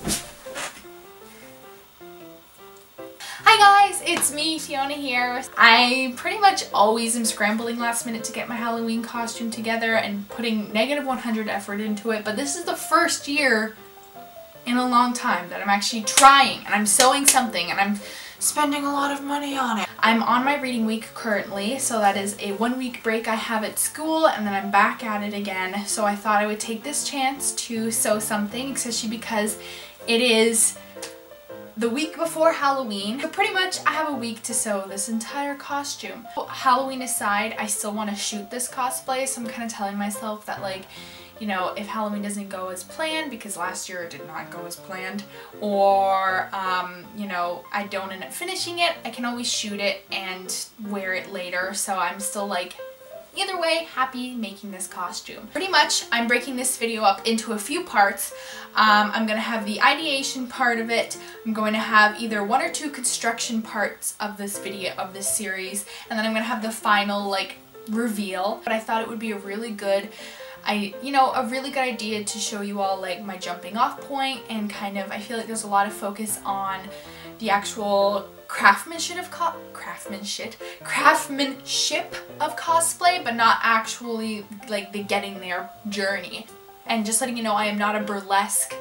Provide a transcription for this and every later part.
Hi guys, it's me, Fiona here. I pretty much always am scrambling last minute to get my Halloween costume together and putting -100 effort into it, but this is the first year in a long time that I'm actually trying and I'm sewing something and I'm spending a lot of money on it. I'm on my reading week currently, so that is a 1-week break I have at school and then I'm back at it again. So I thought I would take this chance to sew something, especially because it is the week before Halloween. So pretty much I have a week to sew this entire costume. Halloween aside, I still want to shoot this cosplay, so I'm kind of telling myself that, like, you know, if Halloween doesn't go as planned, because last year it did not go as planned, or, you know, I don't end up finishing it, I can always shoot it and wear it later. So I'm still, like, either way, happy making this costume. Pretty much, I'm breaking this video up into a few parts. I'm going to have the ideation part of it. I'm going to have either 1 or 2 construction parts of this video, of this series, and then I'm going to have the final, like, reveal. But I thought it would be a really good, a really good idea to show you all, like, my jumping off point, and kind of, I feel like there's a lot of focus on the actual craftsmanship of cosplay, but not actually, like, the getting there journey. And just letting you know, I am not a burlesque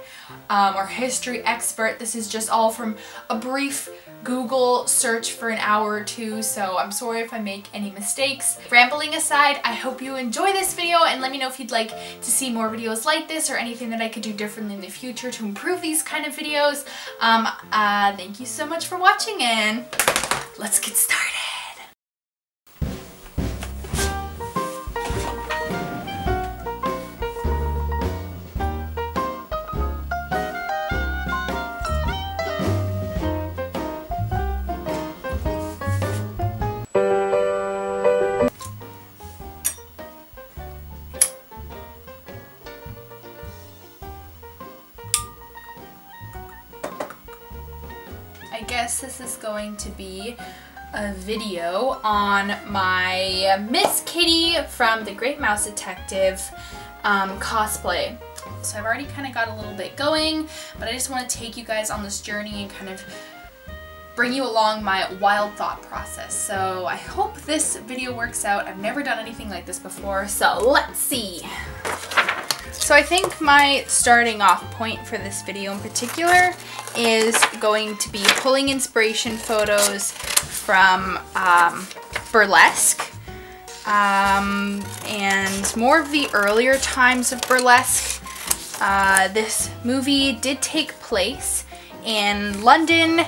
or history expert. This is just all from a brief Google search for an hour or 2, so I'm sorry if I make any mistakes. Rambling aside, I hope you enjoy this video and let me know if you'd like to see more videos like this or anything that I could do differently in the future to improve these kind of videos. Thank you so much for watching and let's get started. I guess this is going to be a video on my Miss Kitty from the Great Mouse Detective cosplay. So I've already kind of got a little bit going, but I just want to take you guys on this journey and kind of bring you along my wild thought process. So I hope this video works out. I've never done anything like this before, so let's see. So I think my starting off point for this video in particular is going to be pulling inspiration photos from Burlesque and more of the earlier times of Burlesque. This movie did take place in London,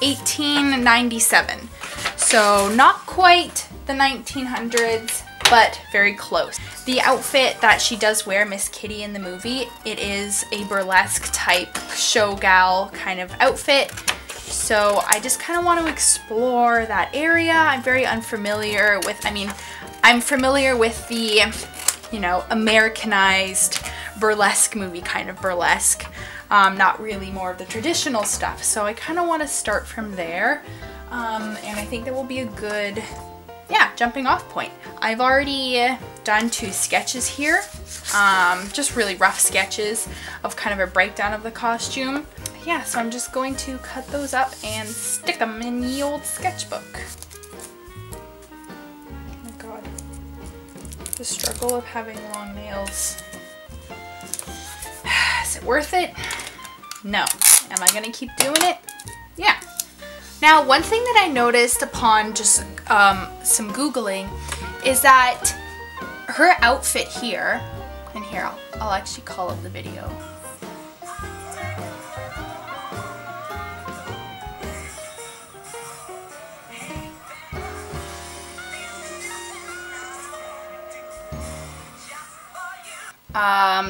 1897. So not quite the 1900s, but very close. The outfit that she does wear, Miss Kitty, in the movie, it is a burlesque type showgal kind of outfit. So I just kind of want to explore that area. I'm very unfamiliar with, I'm familiar with the, you know, Americanized burlesque movie kind of burlesque. Not really more of the traditional stuff. So I kind of want to start from there. And I think that will be a good, jumping off point. I've already done 2 sketches here, just really rough sketches of kind of a breakdown of the costume. Yeah, so I'm just going to cut those up and stick them in the old sketchbook. Oh my god. The struggle of having long nails. Is it worth it? No. Am I gonna keep doing it? Yeah. Now, one thing that I noticed upon just some Googling is that her outfit here, and here, I'll actually call up the video.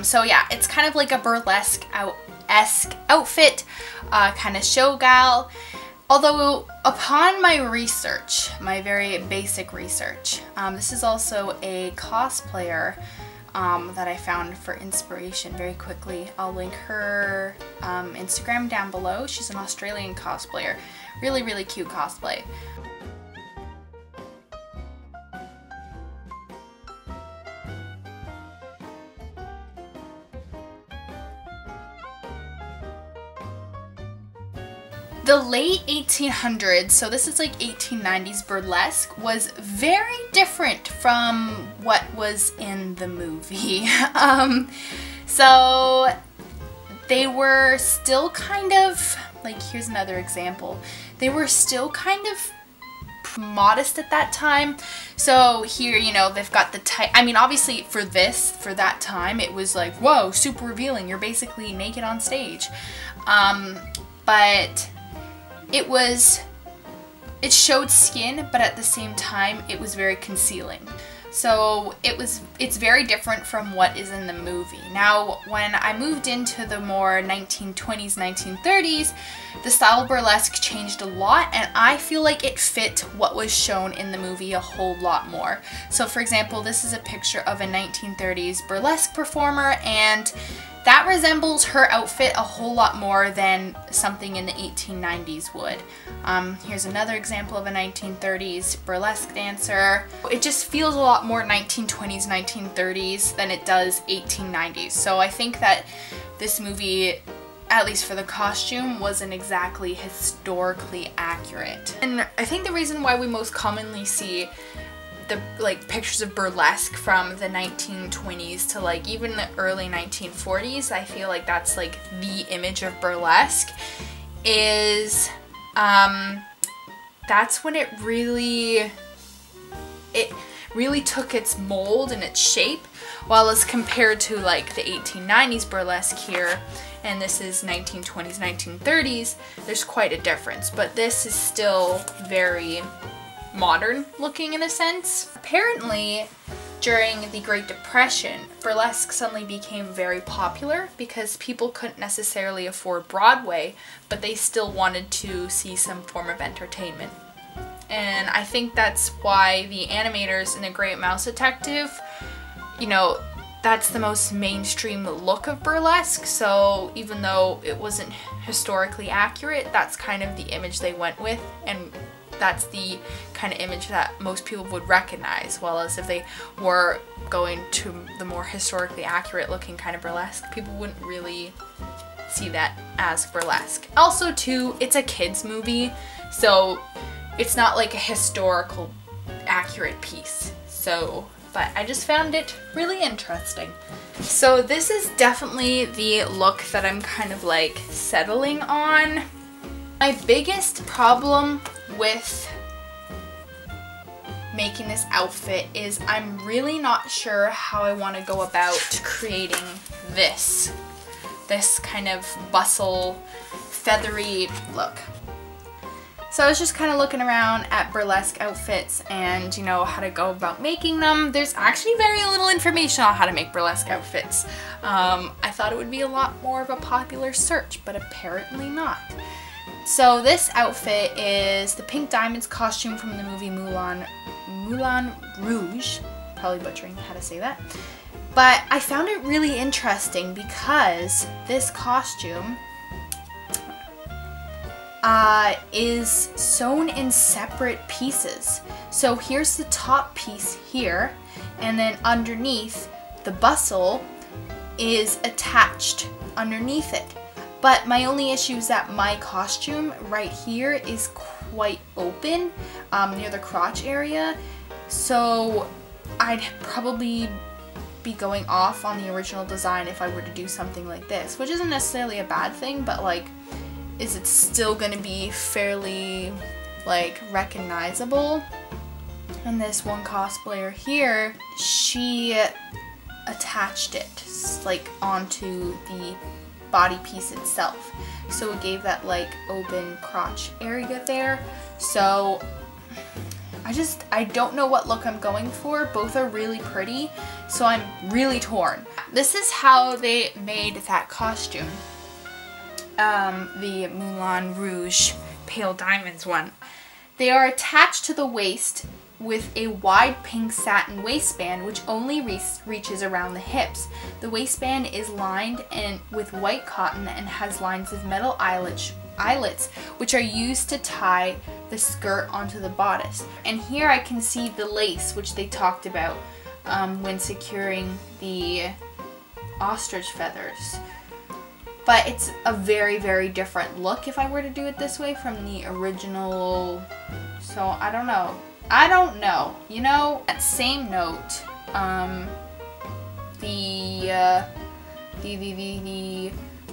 So yeah, it's kind of like a burlesque-esque outfit, kind of showgal. Although, upon my research, my very basic research, this is also a cosplayer that I found for inspiration very quickly. I'll link her Instagram down below. She's an Australian cosplayer. Really, really cute cosplay. The late 1800s, so this is like 1890s burlesque, was very different from what was in the movie. So they were still kind of, like, here's another example. They were still kind of modest at that time. So here, you know, they've got the tight, I mean, obviously for that time, it was like, whoa, super revealing. You're basically naked on stage. But it showed skin, but at the same time, it was very concealing. So it's very different from what is in the movie. Now, when I moved into the more 1920s, 1930s, the style of burlesque changed a lot, and I feel like it fit what was shown in the movie a whole lot more. So for example, this is a picture of a 1930s burlesque performer, and that resembles her outfit a whole lot more than something in the 1890s would. Here's another example of a 1930s burlesque dancer. It just feels a lot more 1920s, 1930s than it does 1890s. So I think that this movie, at least for the costume, wasn't exactly historically accurate. And I think the reason why we most commonly see the pictures of burlesque from the 1920s to like even the early 1940s, I feel like that's like the image of burlesque, is that's when it really took its mold and its shape, while as compared to like the 1890s burlesque here, and this is 1920s, 1930s, there's quite a difference, but this is still very modern looking in a sense. Apparently, during the Great Depression, burlesque suddenly became very popular because people couldn't necessarily afford Broadway, but they still wanted to see some form of entertainment. And I think that's why the animators in The Great Mouse Detective, you know, that's the most mainstream look of burlesque, so even though it wasn't historically accurate, that's kind of the image they went with, and that's the kind of image that most people would recognize, while as if they were going to the more historically accurate looking kind of burlesque, people wouldn't really see that as burlesque. Also too, it's a kids movie, so it's not like a historical accurate piece. So, but I just found it really interesting. So this is definitely the look that I'm kind of like settling on. My biggest problem with making this outfit is I'm really not sure how I want to go about creating this kind of bustle, feathery look. So I was just kind of looking around at burlesque outfits and, you know, how to go about making them. There's actually very little information on how to make burlesque outfits. I thought it would be a lot more of a popular search, but apparently not. So this outfit is the Pink Diamonds costume from the movie Moulin Rouge. Probably butchering how to say that. But I found it really interesting because this costume is sewn in separate pieces. So here's the top piece here, and then underneath, the bustle is attached underneath it. But my only issue is that my costume right here is quite open near the crotch area, so I'd probably be going off on the original design if I were to do something like this, which isn't necessarily a bad thing, but like, is it still gonna be fairly like recognizable? And this one cosplayer here, she attached it like onto the body piece itself, so it gave that like open crotch area there. So I don't know what look I'm going for. Both are really pretty, so I'm really torn. This is how they made that costume, the Moulin Rouge Pale Diamonds one. They are attached to the waist with a wide pink satin waistband which only reaches around the hips. The waistband is lined with white cotton and has lines of metal eyelets which are used to tie the skirt onto the bodice. And here I can see the lace which they talked about when securing the ostrich feathers. But but it's a very, very different look if I were to do it this way from the original. So I don't know. I don't know. You know, that same note, the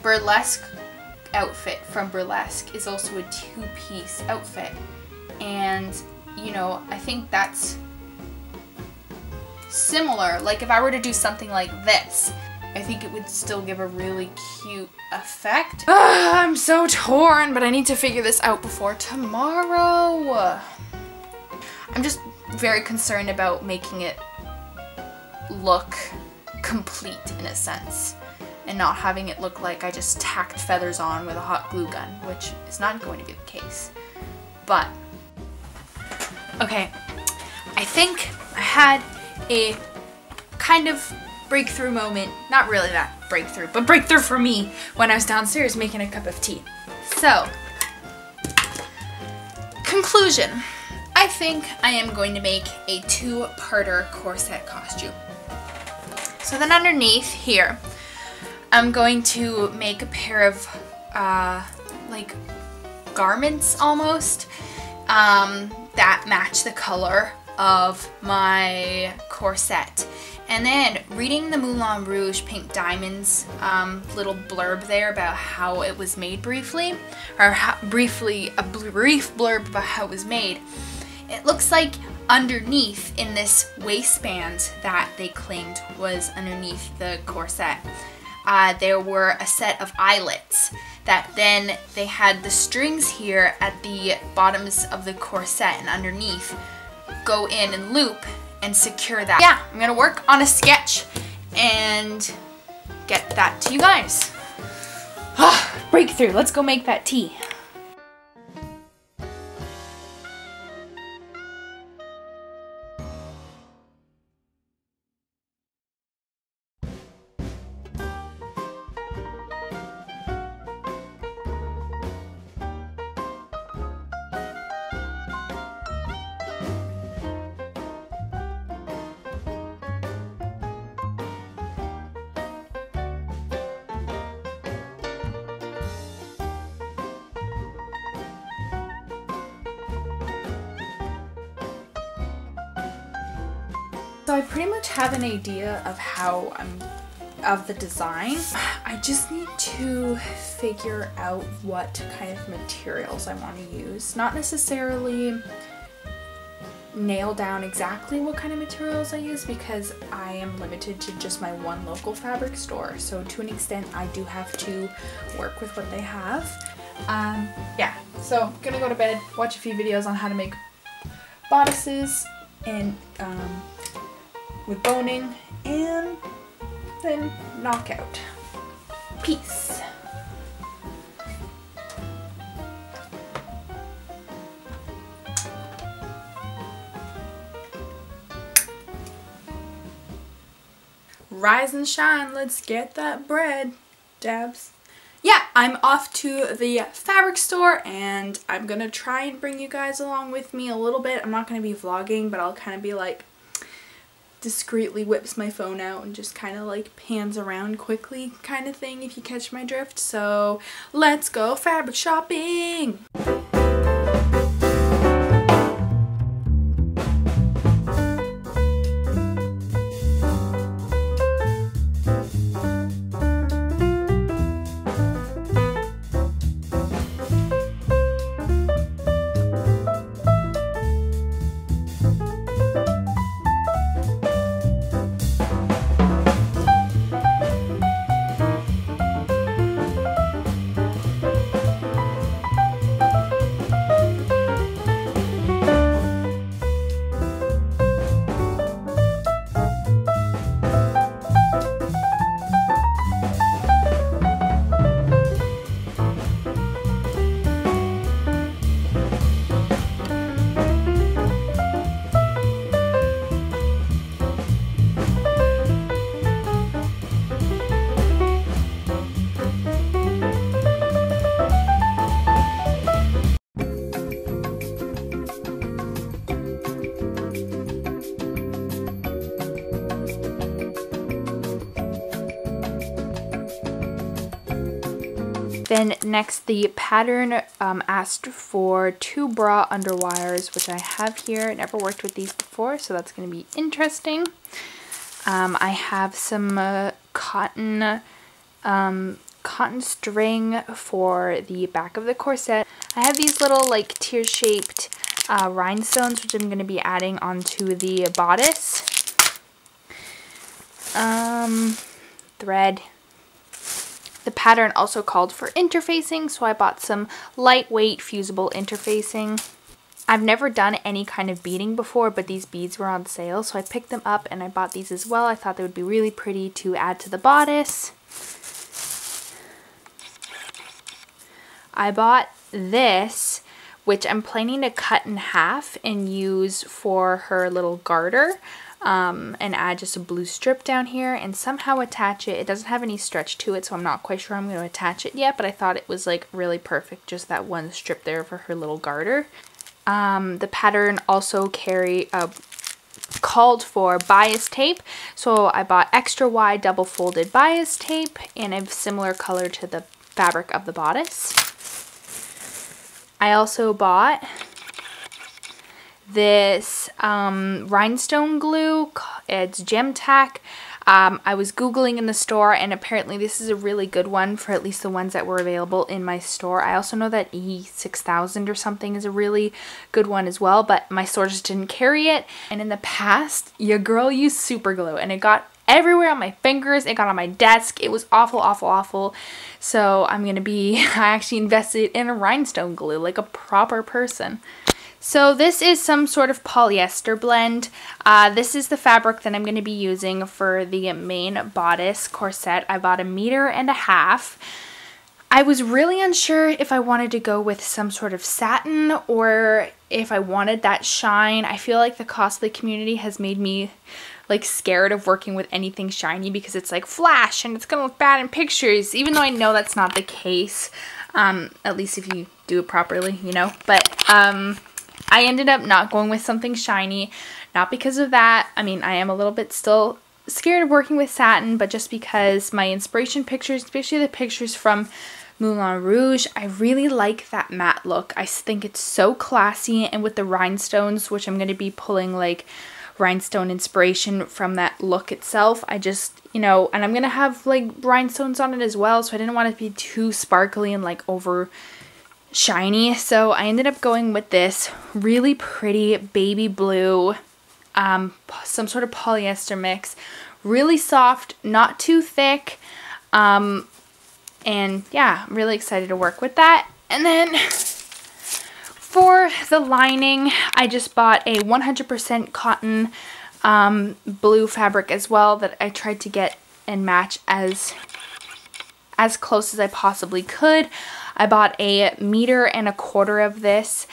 Burlesque Outfit from Burlesque is also a two-piece outfit, and you know, I think that's similar. Like if I were to do something like this, I think it would still give a really cute effect. I'm so torn, but I need to figure this out before tomorrow. I'm just very concerned about making it look complete in a sense, and not having it look like I just tacked feathers on with a hot glue gun, which is not going to be the case. But, okay, I think I had a kind of breakthrough moment, not really that breakthrough, but breakthrough for me when I was downstairs making a cup of tea. So, conclusion. I think I am going to make a two-parter corset costume. So then underneath here, I'm going to make a pair of like garments almost that match the color of my corset. And then reading the Moulin Rouge Pink Diamonds little blurb there about how it was made briefly, or a brief blurb about how it was made, it looks like underneath in this waistband that they claimed was underneath the corset, there were a set of eyelets that then they had the strings here at the bottoms of the corset and underneath go in and loop and secure that. Yeah, I'm gonna work on a sketch and get that to you guys. Breakthrough, let's go make that tea. So I pretty much have an idea of how of the design. I just need to figure out what kind of materials I want to use. Not necessarily nail down exactly what kind of materials I use, because I am limited to just my one local fabric store. So to an extent I do have to work with what they have. Yeah, so I'm gonna go to bed, watch a few videos on how to make bodices and with boning, and then knock out. Peace. Rise and shine, let's get that bread, Dabs. Yeah, I'm off to the fabric store and I'm gonna try and bring you guys along with me a little bit. I'm not gonna be vlogging, but I'll kind of be like discreetly whips my phone out and just kind of like pans around quickly kind of thing, if you catch my drift. So let's go fabric shopping! Then next, the pattern asked for 2 bra underwires, which I have here. Never worked with these before, so that's going to be interesting. I have some cotton string for the back of the corset. I have these little like tear-shaped rhinestones, which I'm going to be adding onto the bodice. Thread. The pattern also called for interfacing, so I bought some lightweight fusible interfacing. I've never done any kind of beading before, but these beads were on sale, so I picked them up and I bought these as well. I thought they would be really pretty to add to the bodice. I bought this, which I'm planning to cut in half and use for her little garter. And add just a blue strip down here and somehow attach it. It doesn't have any stretch to it, so I'm not quite sure I'm going to attach it yet, but I thought it was like really perfect, just that one strip there for her little garter. The pattern also called for bias tape, so I bought extra wide double folded bias tape and a similar color to the fabric of the bodice. I also bought this Rhinestone Glue. It's gem tack. I was Googling in the store, and apparently this is a really good one for at least the ones that were available in my store. I also know that E6000 or something is a really good one as well, but my store just didn't carry it. And in the past, your girl used super glue, and it got everywhere on my fingers. It got on my desk. It was awful, awful, awful. So I actually invested in a rhinestone glue like a proper person. So this is some sort of polyester blend. This is the fabric that I'm going to be using for the main bodice corset. I bought 1.5 meters. I was really unsure if I wanted to go with some sort of satin or if I wanted that shine. I feel like the cosplay community has made me like scared of working with anything shiny because it's like flash and it's gonna look bad in pictures, even though I know that's not the case, at least if you do it properly, you know. But I ended up not going with something shiny, not because of that. I mean, I am a little bit still scared of working with satin, but just because my inspiration pictures, especially the pictures from Moulin Rouge, I really like that matte look. I think it's so classy, and with the rhinestones, which I'm going to be pulling like rhinestone inspiration from that look itself, I just, you know, and I'm going to have like rhinestones on it as well, so I didn't want it to be too sparkly and like over shiny. So I ended up going with this really pretty baby blue, some sort of polyester mix, really soft, not too thick, and yeah, I'm really excited to work with that. And then for the lining, I just bought a 100% cotton blue fabric as well that I tried to get and match as close as I possibly could. I bought 1.25 meters of this,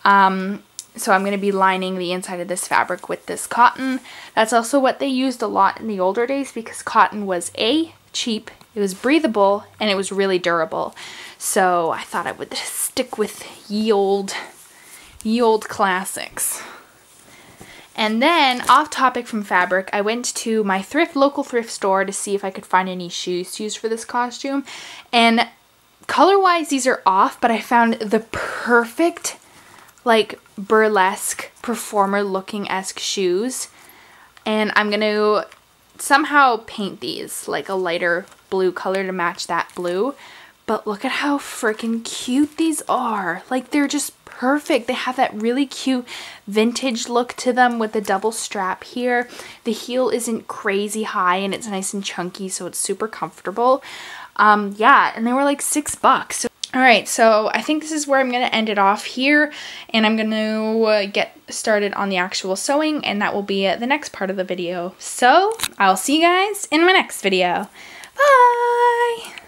so I'm going to be lining the inside of this fabric with this cotton. That's also what they used a lot in the older days because cotton was A, cheap, it was breathable, and it was really durable. So I thought I would stick with ye old classics. And then, off topic from fabric, I went to my local thrift store to see if I could find any shoes to use for this costume. And color-wise, these are off, but I found the perfect, like, burlesque performer-looking-esque shoes. And I'm going to somehow paint these like a lighter blue color to match that blue. But look at how freaking cute these are. Like, they're just perfect. They have that really cute vintage look to them with the double strap here. The heel isn't crazy high and it's nice and chunky, so it's super comfortable. Yeah, and they were like $6. So, alright, so I think this is where I'm going to end it off here, and I'm going to get started on the actual sewing, and that will be the next part of the video. So, I'll see you guys in my next video. Bye!